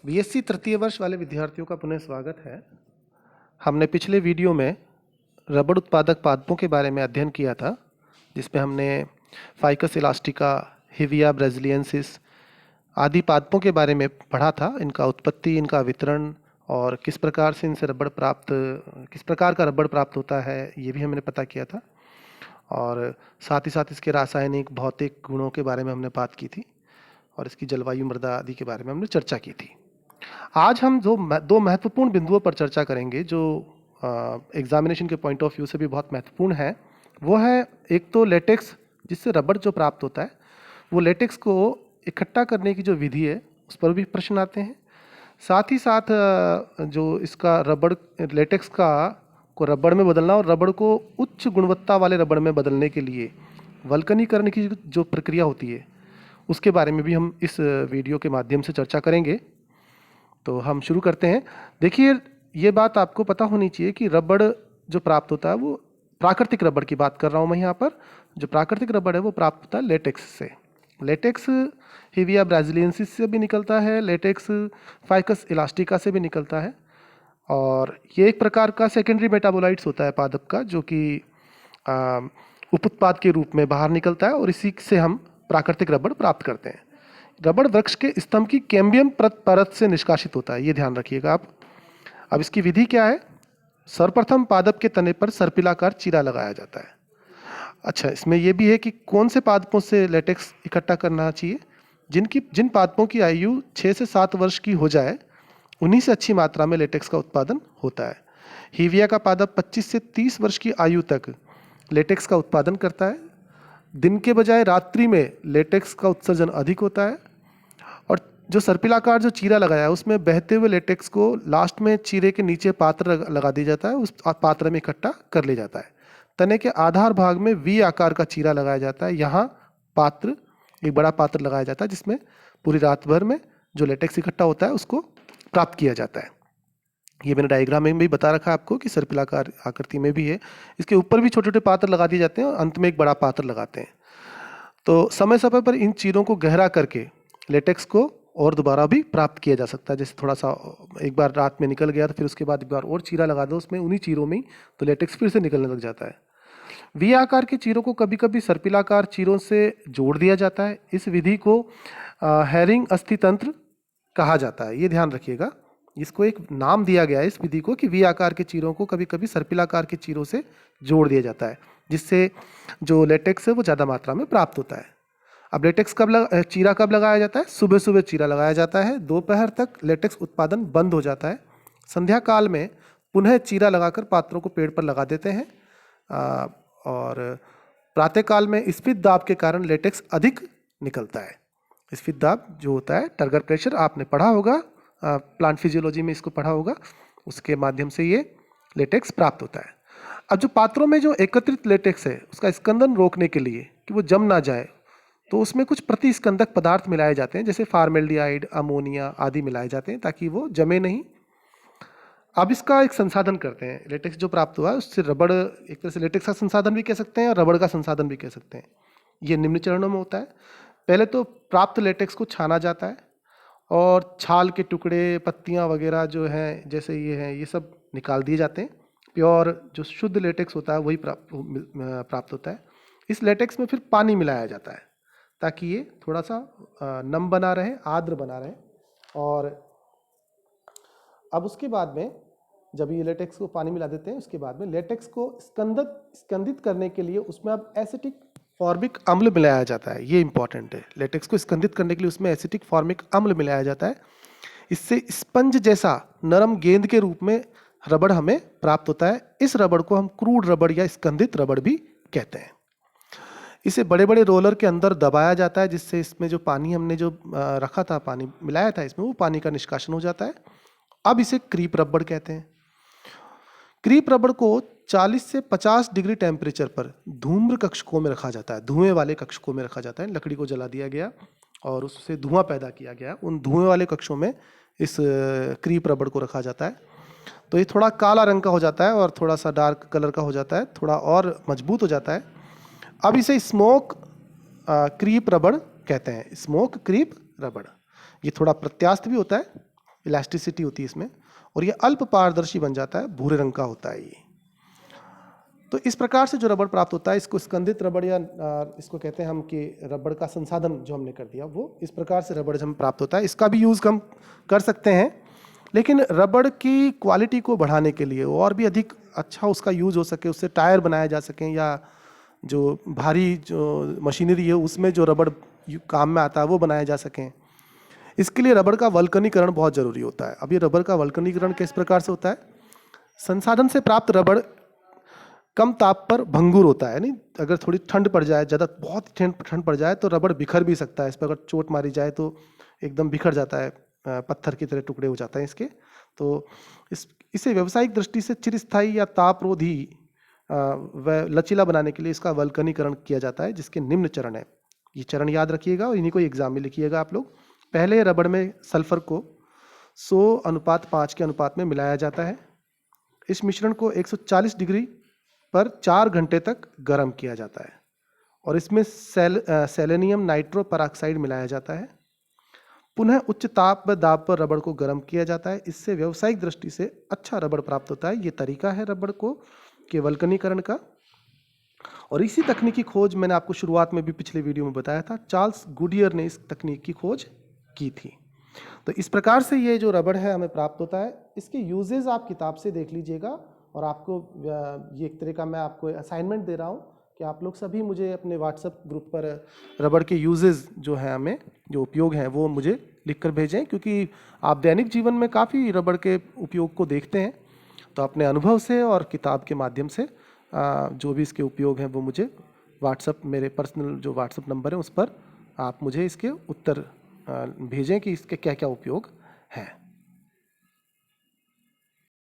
BSc तृतीय वर्ष वाले विद्यार्थियों का पुनः स्वागत है। हमने पिछले वीडियो में रबड़ उत्पादक पादपों के बारे में अध्ययन किया था, जिसमें हमने फाइकस इलास्टिका, हिविया ब्राज़िलियेंसिस आदि पादपों के बारे में पढ़ा था। इनका उत्पत्ति, इनका वितरण और किस प्रकार का रबड़ प्राप्त होता है, ये भी हमने पता किया था। और साथ ही साथ इसके रासायनिक, भौतिक गुणों के बारे में हमने बात की थी और इसकी जलवायु, मृदा आदि के बारे में हमने चर्चा की थी। आज हम दो महत्वपूर्ण बिंदुओं पर चर्चा करेंगे जो एग्जामिनेशन के पॉइंट ऑफ व्यू से भी बहुत महत्वपूर्ण है। वो है एक तो लेटेक्स, जिससे रबड़ जो प्राप्त होता है, वो लेटेक्स को इकट्ठा करने की जो विधि है उस पर भी प्रश्न आते हैं। साथ ही साथ जो इसका रबड़, लेटेक्स को रबड़ में बदलना और रबड़ को उच्च गुणवत्ता वाले रबड़ में बदलने के लिए वल्कनीकरण की जो प्रक्रिया होती है, उसके बारे में भी हम इस वीडियो के माध्यम से चर्चा करेंगे। तो हम शुरू करते हैं। देखिए, ये बात आपको पता होनी चाहिए कि रबड़ जो प्राप्त होता है वो प्राकृतिक रबड़ की बात कर रहा हूँ मैं यहाँ पर। जो प्राकृतिक रबड़ है वो प्राप्त होता है लेटेक्स से। लेटेक्स हिविया ब्राज़िलियेंसिस से भी निकलता है, लेटेक्स फाइकस इलास्टिका से भी निकलता है। और ये एक प्रकार का सेकेंडरी मेटाबोलाइट्स होता है पादप का, जो कि उप उत्पाद के रूप में बाहर निकलता है और इसी से हम प्राकृतिक रबड़ प्राप्त करते हैं। रबड़ वृक्ष के स्तंभ की कैम्बियम परत से निष्कासित होता है, ये ध्यान रखिएगा आप। अब इसकी विधि क्या है? सर्वप्रथम पादप के तने पर सर्पिलाकार चीरा लगाया जाता है। अच्छा, इसमें यह भी है कि कौन से पादपों से लेटेक्स इकट्ठा करना चाहिए। जिन पादपों की आयु 6 से 7 वर्ष की हो जाए, उन्हीं से अच्छी मात्रा में लेटेक्स का उत्पादन होता है। हीविया का पादप 25 से 30 वर्ष की आयु तक लेटेक्स का उत्पादन करता है। दिन के बजाय रात्रि में लेटेक्स का उत्सर्जन अधिक होता है। और जो सर्पिलाकार जो चीरा लगाया है, उसमें बहते हुए लेटेक्स को लास्ट में चीरे के नीचे पात्र लगा दिया जाता है, उस पात्र में इकट्ठा कर लिया जाता है। तने के आधार भाग में वी आकार का चीरा लगाया जाता है। यहाँ एक बड़ा पात्र लगाया जाता है, जिसमें पूरी रात भर में जो लेटेक्स इकट्ठा होता है उसको प्राप्त किया जाता है। ये मैंने डायग्राम में भी बता रखा है आपको कि सर्पिलाकार आकृति में भी है। इसके ऊपर भी छोटे छोटे पात्र लगा दिए जाते हैं और अंत में एक बड़ा पात्र लगाते हैं। तो समय समय पर इन चीरों को गहरा करके लेटेक्स को और दोबारा भी प्राप्त किया जा सकता है। जैसे थोड़ा सा एक बार रात में निकल गया तो फिर उसके बाद एक बार और चीरा लगा दो उसमें, उन्हीं चीरों में ही, तो लेटेक्स फिर से निकलने लग जाता है। वी आकार के चीरों को कभी कभी सर्पिलाकार चीरों से जोड़ दिया जाता है। इस विधि को हैरिंग अस्थितंत्र कहा जाता है, ये ध्यान रखिएगा। इसको एक नाम दिया गया है इस विधि को कि वी आकार के चीरों को कभी कभी सर्पिलाकार के चीरों से जोड़ दिया जाता है, जिससे जो लेटेक्स है वो ज़्यादा मात्रा में प्राप्त होता है। अब लेटेक्स चीरा कब लगाया जाता है? सुबह सुबह चीरा लगाया जाता है। दोपहर तक लेटेक्स उत्पादन बंद हो जाता है। संध्या काल में पुनः चीरा लगाकर पात्रों को पेड़ पर लगा देते हैं। और प्रातःकाल में स्फीत दाब के कारण लेटेक्स अधिक निकलता है। स्फीत दाब जो होता है, टर्गर प्रेशर, आपने पढ़ा होगा, प्लांट फिजियोलॉजी में इसको पढ़ा होगा, उसके माध्यम से ये लेटेक्स प्राप्त होता है। अब जो पात्रों में जो एकत्रित लेटेक्स है, उसका स्कंदन रोकने के लिए कि वो जम ना जाए, तो उसमें कुछ प्रतिस्कंदक पदार्थ मिलाए जाते हैं, जैसे फार्मेल्डिहाइड, अमोनिया आदि मिलाए जाते हैं, ताकि वो जमे नहीं। अब इसका एक संसाधन करते हैं। लेटेक्स जो प्राप्त हुआ है उससे रबड़, एक तरह से लेटेक्स का संसाधन भी कह सकते हैं और रबड़ का संसाधन भी कह सकते हैं। ये निम्न चरणों में होता है। पहले तो प्राप्त लेटेक्स को छाना जाता है और छाल के टुकड़े, पत्तियां वगैरह जो हैं, जैसे ये हैं, ये सब निकाल दिए जाते हैं। प्योर जो शुद्ध लेटेक्स होता है वही प्राप्त होता है। इस लेटेक्स में फिर पानी मिलाया जाता है ताकि ये थोड़ा सा नम बना रहे, आर्द्र बना रहे। और अब उसके बाद में जब ये लेटेक्स को पानी मिला देते हैं, उसके बाद में लेटेक्स को स्कंदित करने के लिए उसमें अब एसिटिक फॉर्मिक अम्ल मिलाया जाता है। ये इंपॉर्टेंट है। लेटेक्स को स्कंदित करने के लिए उसमें एसिटिक फॉर्मिक अम्ल मिलाया जाता है। इससे स्पंज जैसा नरम गेंद के रूप में रबड़ हमें प्राप्त होता है। इस रबड़ को हम क्रूड रबड़ या स्कंदित रबड़ भी कहते हैं। इसे बड़े बड़े रोलर के अंदर दबाया जाता है, जिससे इसमें जो पानी हमने जो रखा था, पानी मिलाया था इसमें, वो पानी का निष्कासन हो जाता है। अब इसे क्रीप रबड़ कहते हैं। क्रीप रबड़ को 40 से 50 डिग्री टेम्परेचर पर धूम्र कक्षकों में रखा जाता है। धुएं वाले कक्षकों में रखा जाता है। लकड़ी को जला दिया गया और उससे धुआं पैदा किया गया, उन धुएं वाले कक्षों में इस क्रीप रबड़ को रखा जाता है। तो ये थोड़ा काला रंग का हो जाता है और थोड़ा सा डार्क कलर का हो जाता है, थोड़ा और मजबूत हो जाता है। अब इसे स्मोक क्रीप रबड़ कहते हैं। स्मोक क्रीप रबड़, ये थोड़ा प्रत्यास्थ भी होता है इलास्टिसिटी होती है इसमें, और ये अल्प पारदर्शी बन जाता है, भूरे रंग का होता है ये। तो इस प्रकार से जो रबड़ प्राप्त होता है, इसको स्कंदित रबड़ या इसको कहते हैं हम कि रबड़ का संसाधन जो हमने कर दिया, वो इस प्रकार से रबड़ हमें प्राप्त होता है। इसका भी यूज़ हम कर सकते हैं, लेकिन रबड़ की क्वालिटी को बढ़ाने के लिए और भी अधिक अच्छा उसका यूज़ हो सके, उससे टायर बनाए जा सकें, या जो भारी जो मशीनरी है उसमें जो रबड़ काम में आता है वो बनाए जा सकें, इसके लिए रबड़ का वल्कनीकरण बहुत ज़रूरी होता है। अब ये रबड़ का वल्कनीकरण किस प्रकार से होता है? संसाधन से प्राप्त रबड़ कम ताप पर भंगुर होता है, नहीं, अगर थोड़ी ठंड पड़ जाए, ज़्यादा बहुत ठंड पड़ जाए तो रबड़ बिखर भी सकता है। इस पर अगर चोट मारी जाए तो एकदम बिखर जाता है, पत्थर की तरह टुकड़े हो जाते हैं इसके। तो इसे व्यावसायिक दृष्टि से चिरस्थायी या तापरोधी व लचीला बनाने के लिए इसका वल्कनीकरण किया जाता है, जिसके निम्न चरण है। ये चरण याद रखिएगा और इन्हीं को एग्जाम में लिखिएगा आप लोग। पहले रबड़ में सल्फर को 100:5 के अनुपात में मिलाया जाता है। इस मिश्रण को 140 डिग्री पर 4 घंटे तक गर्म किया जाता है और इसमें सेलेनियम नाइट्रो परऑक्साइड मिलाया जाता है। पुनः उच्च ताप व दाब पर रबड़ को गर्म किया जाता है। इससे व्यावसायिक दृष्टि से अच्छा रबड़ प्राप्त होता है। ये तरीका है रबड़ को के वल्कनीकरण का। और इसी तकनीक की खोज मैंने आपको शुरुआत में भी पिछले वीडियो में बताया था, चार्ल्स गुडियर ने इस तकनीक की खोज की थी। तो इस प्रकार से ये जो रबड़ है हमें प्राप्त होता है। इसके यूजेस आप किताब से देख लीजिएगा, और आपको ये एक तरह का मैं आपको असाइनमेंट दे रहा हूँ कि आप लोग सभी मुझे अपने व्हाट्सएप ग्रुप पर रबड़ के यूजेस जो हैं, हमें जो उपयोग हैं, वो मुझे लिखकर भेजें, क्योंकि आप दैनिक जीवन में काफ़ी रबड़ के उपयोग को देखते हैं। तो अपने अनुभव से और किताब के माध्यम से जो भी इसके उपयोग हैं वो मुझे व्हाट्सएप, मेरे पर्सनल जो व्हाट्सएप नंबर है उस पर आप मुझे इसके उत्तर भेजें कि इसके क्या क्या उपयोग हैं।